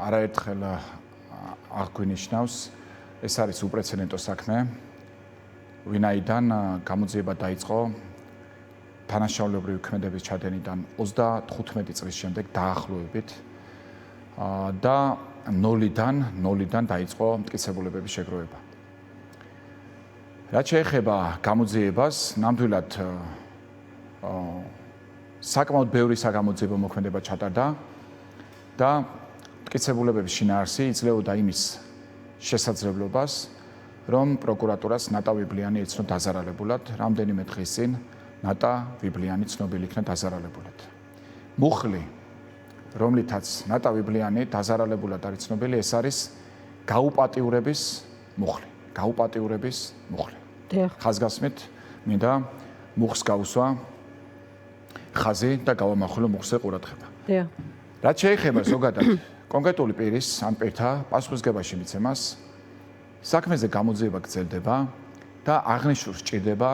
არაერთხელ აღგვინიშნავს, ეს არის უპრეცედენტო საქმე, ვინაიდან გამოძიება დაიწყო თანაშაულებრივი ქმედების ჩადენიდან 35 წლის შემდეგ დაახლოებით და ნოლიდან დაიწყო მტკიცებულებების შეგროვება. რაც შეეხება გამოძიებას, ნამდვილად საკმაოდ ბევრი საგამოძიებო მოქმედება ჩატარდა და მტკიცებულებების შინაარსი იძლეოდა იმის შესაძლებლობას, რომ პროკურატურას ნატა ვიბლიანი ეცნო დაზარალებულად, რამდენიმე დღის წინ ნატა ვიბლიანი ცნობილი იქნა დაზარალებულად. მუხლი, რომლითაც ნატა ვიბლიანი დაზარალებულად არის ცნობილი, ეს არის გაუპატიურების მუხლი. ხაზგასმით, მინდა მუხს გავუსვა ხაზი და გავამახვილო მუხზე ყურადღება. რაც შეეხება ზოგადად კონკრეტული პირის ან პირთა პასუხისგებაში მიცემას, საქმეზე გამოძიება გრძელდება და აღნიშნულს სჭირდება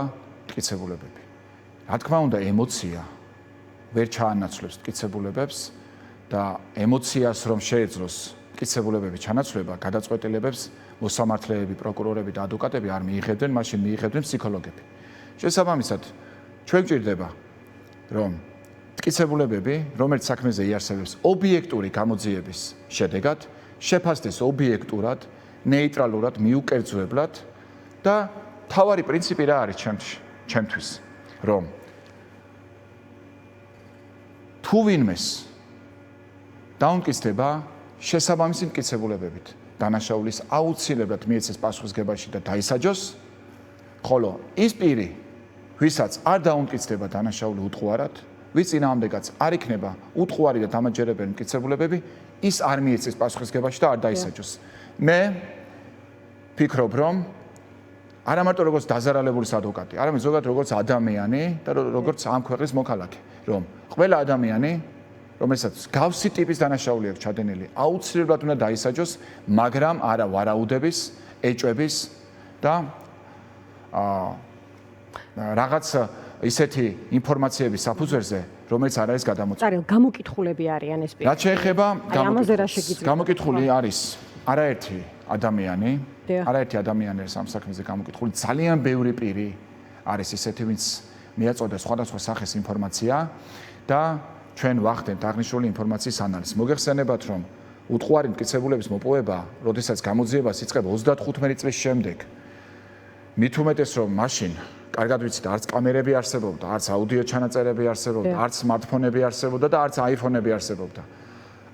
მტკიცებულებები. რა თქმა უნდა, ემოცია ვერ ჩაანაცვლებს მტკიცებულებებს და ემოციას რომ შეეძლოს მტკიცებულებების ჩანაცვლება, გადაწყვეტილებებს მოსამართლეები, პროკურორები და ადვოკატები არ მიიღებდნენ, მაშინ მიიღებდნენ ფსიქოლოგები. შესაბამისად, ჩვენ გვჭირდება, რომ მტკიცებულებები, რომელიც საქმეზე იარსებებს ობიექტური გამოძიების შედეგად, შეფასდეს ობიექტურად, ნეიტრალურად, მიუკერძოებლად და თავარი პრინციპი რა არის ჩემთვის, რომ თუ ვინმეს დაუმტკიცდება შესაბამისი მტკიცებულებებით, დანაშაულის აუცილებლად მიეცეს პასუხისგებაში და დაისაჯოს, ხოლო ის პირი, ვისაც არ დაუმტკიცდება დანაშაული უტყუარად, ვის წინააღმდეგაც არ იქნება უტყუარი და დამაჯერებელი მტკიცებულებები, ის არ მიეცეს პასუხისგებაში და არ დაისაჯოს. მე ფიქრობ, რომ არა მარტო როგორც დაზარალებულის ადვოკატი, არამედ ზოგადად როგორც ადამიანი და როგორც ამ ქვეყნის მოქალაქე, რომ ყველა ადამიანი, რომელსაც გავსი ტიპის დანაშაული აქვს ჩადენილი, აუცილებლად უნდა დაისაჯოს, მაგრამ არა ვარაუდების, ეჭვების და რაღაც ისეთი ინფორმაციების საფუძველზე, რომელიც არ არის გადამოწმული. წერილ გამოკითხულები არიან ეს პირი. რაც შეეხება გამოკითხული არის არაერთი ადამიანი არის ამ საქმეზე გამოკითხული, ძალიან ბევრი პირი არის ისეთი, ვინც მიაწოდა სხვადასხვა სახის ინფორმაცია და ჩვენ ვახდენთ აღნიშნული ინფორმაციის ანალიზს. მოგეხსენებათ, რომ უტყუარი მტკიცებულების მოპოვება, როდესაც გამოძიებას იწყება 35 წლის შემდეგ, მით უმეტეს რომ მაშინ კარგად ვიცით, არც კამერები არსებობდა, არც აუდიო ჩანაწერები არსებობდა, არც smartphone-ები არსებობდა და არც iPhone-ები არსებობდა.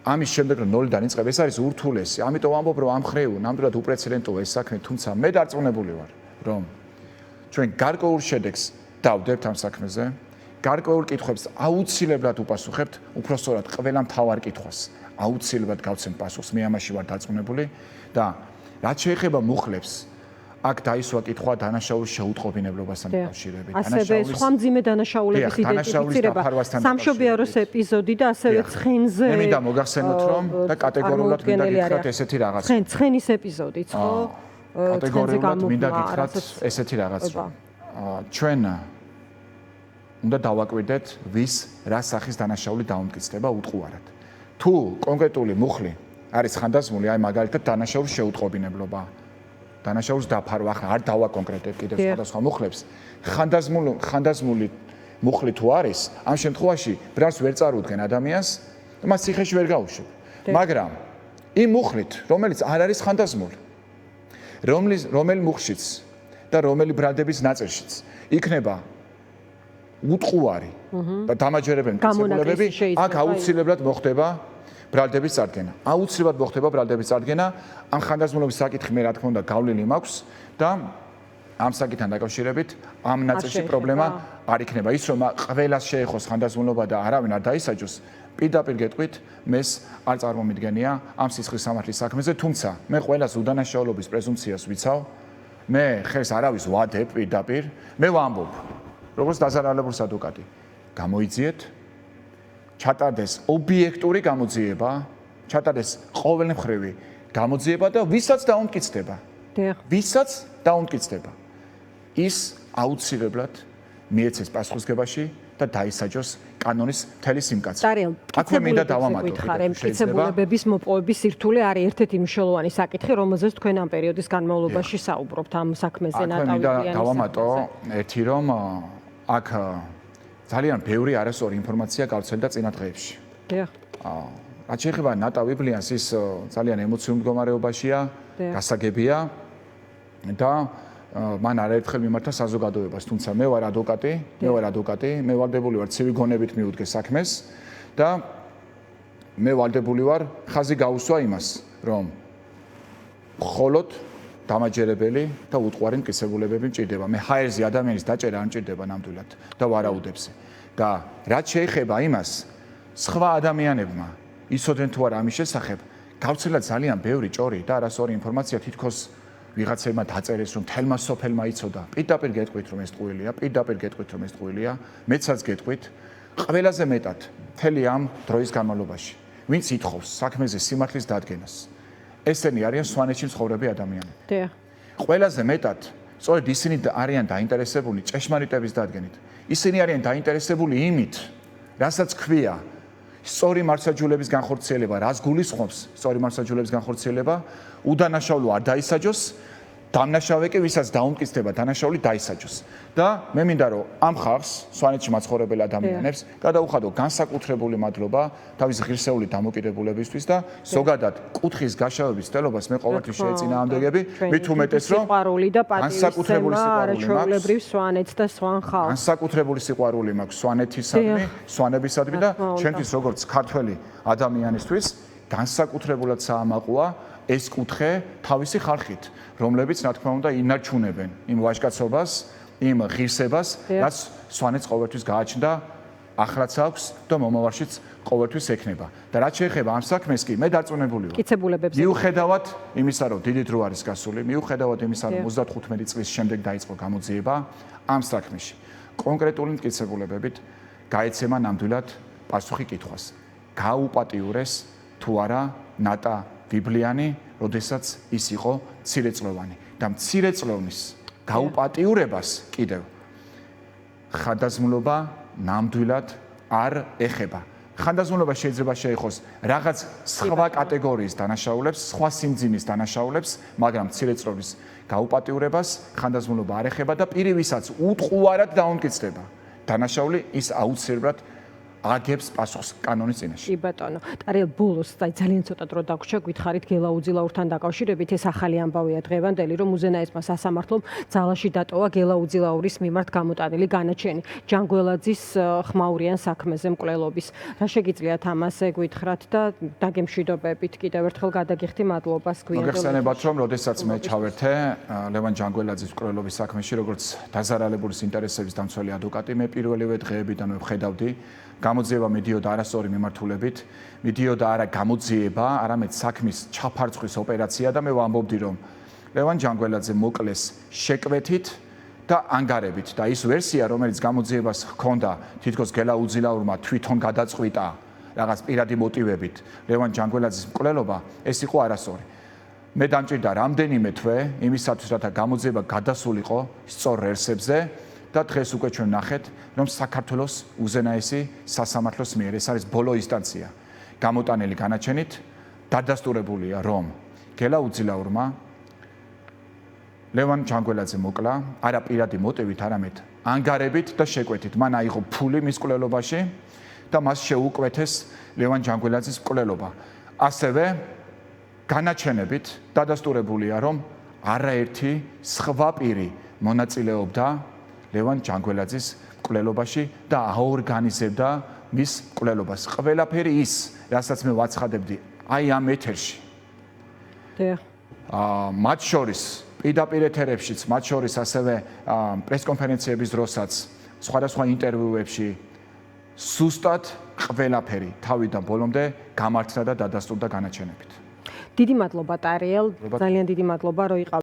ამის შემდეგ რომ ნოლიდან იწყება, ეს არის ურთულესი. ამიტომ ვამბობ, რომ ამ ხრივ ნამდვილად უპრეცედენტოა ეს საქმე, თუმცა მე დარწმუნებული ვარ, რომ ჩვენ გარკვეულ შედეგს დავდებთ ამ საქმეზე, გარკვეულ კითხვებს აუცილებლად უპასუხებთ, უпростоრად ყველა მთავარ კითხვას აუცილებლად გავცემთ პასუხს, მე ამაში ვარ დარწმუნებული და რაც შეეხება მუხლებს, აქ დაისვა კითხვა დანაშაულის შეუტყობინებლობასთან დაკავშირებით. ასევე სხვა მძიმე დანაშაულების იდენტიფიცირება, სამშობიაროს ეპიზოდი და ასევე ცხენზე. მე მინდა მოგახსენოთ, რომ და კატეგორიულად მინდა გითხრათ ესეთი რაღაც. ცხენის ეპიზოდიც, ხო? კატეგორიულად მინდა გითხრათ ესეთი რაღაც. ჩვენ უნდა დავაკვირდეთ, ვის რა სახის დანაშაული დაუმტკიცდება უტყუარად. თუ კონკრეტული მუხლი არის ხანდაზმული, აი მაგალითად დანაშაულის შეუტყობინებლობა. დანაშაულის დაფარვა, ახლა არ დავაკონკრეტებ კიდევ სხვადასხვა მუხლებს. ხანდაზმული მუხლი თუ არის, ამ შემთხვევაში ბრალს ვერ წარუდგენ ადამიანს და მას ციხეში ვერ გაუშვებ. მაგრამ იმ მუხლით, რომელიც არ არის ხანდაზმული, რომელი მუხშიც და რომელი ბრალდების ნაწილშიც იქნება უტყუარი და დამაჯერებელი მტკიცებულებები, აქ აუცილებლად მოხდება ბრალდების წარდგენა. აუცილებლად მოხდება ბრალდების წარდგენა. ამ ხანდაზმულობის საკითხი მე რა თქმა უნდა გავლილი მაქვს და ამ საკითხთან დაკავშირებით ამ ნაწილში პრობლემა არ იქნება. ის რომ ყველას შეეხოს ხანდაზმულობა და არავინ არ დაისაჯოს, პირდაპირ გეტყვით, მეს არ წარმომიდგენია ამ სისხლის სამართლის საქმეზე, თუმცა მე ყველას უდანაშაულობის პრეზუმპციას ვიცავ, მე ხელს არავის ვადებ პირდაპირ, მე ვამბობ, როგორც დაზარალებულის ადვოკატი, გამოიძიეთ ჩატარდეს ობიექტური გამოძიება, ჩატარდეს ყოველმხრივი გამოძიება და ვისაც დაუმტკიცდება, ის აუცილებლად მიეცეს პასუხისგებაში და დაისაჯოს კანონის მთელი სიმკაცე. აქვე მინდა დავამატო. მტკიცებულებების მოპოვების სირთულე არის ერთ-ერთი მნიშვნელოვანი საკითხი, რომელზეც თქვენ ამ პერიოდის განმავლობაში საუბრობთ ამ საქმეზე ნატავი მინდა დავამატო ერთი რომ აქ ძალიან ბევრი არასწორი ინფორმაცია გავრცელდა წინა დღეებში. რაც შეეხება ნატავ ვიბლიანს ის ძალიან ემოციურ მდგომარეობაშია, გასაგებია და მან არაერთხელ მიმართა საზოგადოებას, თუმცა მე ვარ ადვოკატი, მე ვალდებული ვარ ცივი გონებით მივუდგე საქმეს და მე ვალდებული ვარ ხაზი გაუსვა იმას, რომ მხოლოდ დამაჯერებელი და უტყუარი მტკიცებულებები მჭირდება. მე ჰაერზე ადამიანის დაჭერა არ მჭირდება ნამდვილად და ვარაუდებზე. და რაც შეეხება იმას, სხვა ადამიანებმა იცოდნენ თუ არა ამის შესახებ, გავრცელა ძალიან ბევრი ჭორი და არასწორი ინფორმაცია თითქოს ვიღაცებმა დაწერეს რომ თელმა სოფელმა იცოდა. პირდაპირ გეტყვით რომ ეს ტყუილია, მეცაც გეტყვით, ყველაზე მეტად მთელი ამ დროის განმავლობაში, ვინც ითხოვს საქმეზე სიმართლის დადგენას. ესენი არიან სვანეთში მცხოვრები ადამიანები. ყველაზე მეტად სწორედ ისინი არიან დაინტერესებული ჭეშმარიტების დადგენით. ისინი არიან დაინტერესებული იმით, რასაც ქვია სწორი მართლმსაჯულების განხორციელება, რას გულისხმობს სწორი მართლმსაჯულების განხორციელება, უდანაშაულო არ დაისაჯოს, დამნაშავე კი ვისაც დაუმტკიცდება დანაშაული დაისაჯოს. და მე მინდა რომ ამ ხალხს, სვანეთში მაცხოვრებელ ადამიანებს, გადაუხადო განსაკუთრებული მადლობა თავის ღირსეული დამოკიდებულებისთვის და ზოგადად კუთხის გაშავების ცდელობას მე ყოველთვის შეეწინააღმდეგები, მით უმეტეს რომ განსაკუთრებული სიყვარული სვანეთს და სვან ხალხს. განსაკუთრებული სიყვარული მაქვს სვანეთისადმი, სვანებისადმი და ჩვენთვის როგორც ქართველი ადამიანისთვის განსაკუთრებულად საამაყოა ეს კუთხე თავისი ხალხით, რომლებიც რა თქმა უნდა ინარჩუნებენ იმ ვაჟკაცობას, იმ ღირსებას, რაც სვანეთს ყოველთვის გააჩნდა, ახლაც აქვს და მომავალშიც ყოველთვის ექნება. და რაც შეეხება ამ საქმეს კი მე დარწმუნებული ვარ. მიუხედავად იმისა, რომ დიდი დრო არის გასული, მიუხედავად იმისა, რომ 35 წლის შემდეგ დაიწყო გამოძიება ამ საქმეში. კონკრეტული მტკიცებულებებით გაეცემა ნამდვილად პასუხი კითხვას. გააუპატიურეს თუ არა ნატა ვიბლიანი, როდესაც ის იყო მცირეწლოვანი და მცირეწლოვნის გაუპატიურებას კიდევ ხანდაზმულობა ნამდვილად არ ეხება. ხანდაზმულობა შეიძლება შეეხოს რაღაც სხვა კატეგორიის დანაშაულებს, სხვა სიმძიმის დანაშაულებს, მაგრამ მცირეწლოვნის გაუპატიურებას ხანდაზმულობა არ ეხება და პირი ვისაც უტყუარად დაუმტკიცდება დანაშაული, ის აუცილებლად აგებს პასუხს კანონის წინაშე. კი ბატონო, ტარიელ ბოლოს ძალიან ცოტა დრო დაგვრჩა, გითხარით გელაუძილაურთან დაკავშირებით, ეს ახალი ამბავია დღევანდელი, რომ უზენაესმა სასამართლომ ძალაში დატოვა გელაუძილაურის მიმართ გამოტანილი განაჩენი ჯანგველაძის ხმაურიან საქმეზე მკვლელობის. რა შეგიძლიათ ამაზე გითხრათ და დაგემშვიდობებით კიდევ ერთხელ გადაგიხდი მადლობას გვიან. მოგეხსენებათ, რომ როდესაც მე ჩავერთე ლევან ჯანგველაძის მკვლელობის საქმეში, როგორც დაზარალებული ინტერესების დამცველი ადვოკატი, მე პირველივე დღეებიდან ვხედავდი გამოძიება მიდიოდა არასწორი მიმართულებით, მიდიოდა არა გამოძიება, არამედ საქმის ჩაფარცხვის ოპერაცია და მე ვამბობდი, რომ ლევან ჯანგველაძე მოკლეს შეკვეთით და ანგარებით და ის ვერსია, რომელიც გამოძიებას ჰქონდა, თითქოს გელაუძილაურმა თვითონ გადაწყვიტა რაღაც პირადი მოტივებით ლევან ჯანგველაძის მკვლელობა, ეს იყო არასწორი. მე დამჭირდა რამდენიმე თვე იმისათვის, რათა გამოძიება გადასულიყო სწორ რელსებზე. და დღეს უკვე ჩვენ ნახეთ, რომ საქართველოს უზენაესი სასამართლოს მიერ ეს არის ბოლო ინსტანცია. გამოტანილი განაჩენით დადასტურებულია, რომ გელაუძილაურმა ლევან ჯანგველაძე მოკლა, არა პირადი მოტივით, არამედ ანგარებით და შეკვეთით. მან აიღო ფული მის მკვლელობაში და მას შეუკვეთეს ლევან ჯანგველაძის მკვლელობა. ასევე განაჩენებით დადასტურებულია, რომ არაერთი სხვა პირი მონაწილეობდა ლევან ჯანგველაძის მკვლელობაში და აორგანიზებდა მის მკვლელობას. ყველაფერი ის, რასაც მე ვაცხადებდი აი ამ ეთერში. მათ შორის პირდაპირ ეთერებშიც, მათ შორის ასევე პრესკონფერენციების დროსაც, სხვადასხვა ინტერვიუებში სუსტად ყველაფერი თავიდან ბოლომდე გამართდა და დადასტურდა განაჩენებით. დიდი მადლობა ტარიელ, ძალიან დიდი მადლობა რომ იყავით